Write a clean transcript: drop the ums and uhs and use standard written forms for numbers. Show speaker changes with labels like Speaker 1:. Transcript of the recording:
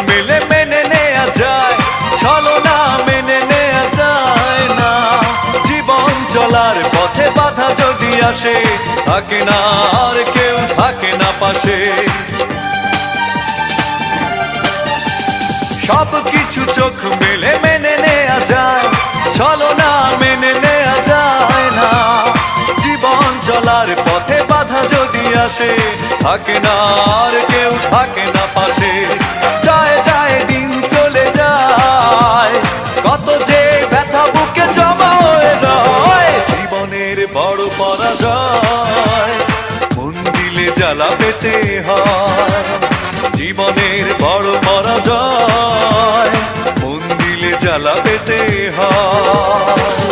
Speaker 1: মেলে মেনে নেয়া যায়, ছলনা মেনে নেয়া যায় না। জীবন চলার পথে বাধা যদি আসে, থাকে না আর কেউ, থাকে না পাশে। সব কিছু চোখ মেলে মেনে নেয়া যায়, ছলনা মেনে নেয়া যায় না। জীবন চলার পথে বাধা যদি আসে, থাকে না আর কেউ, থাকে না পাশে। যায় যায় দিন চলে যায়, কত যে ব্যথা বুকে জমা হয়ে রয়। জীবনের বড় পরাজয়, মন দিলে জ্বালা পেতে হয়। জীবনের বড় পরাজয়, মন দিলে জ্বালা পেতে হয়।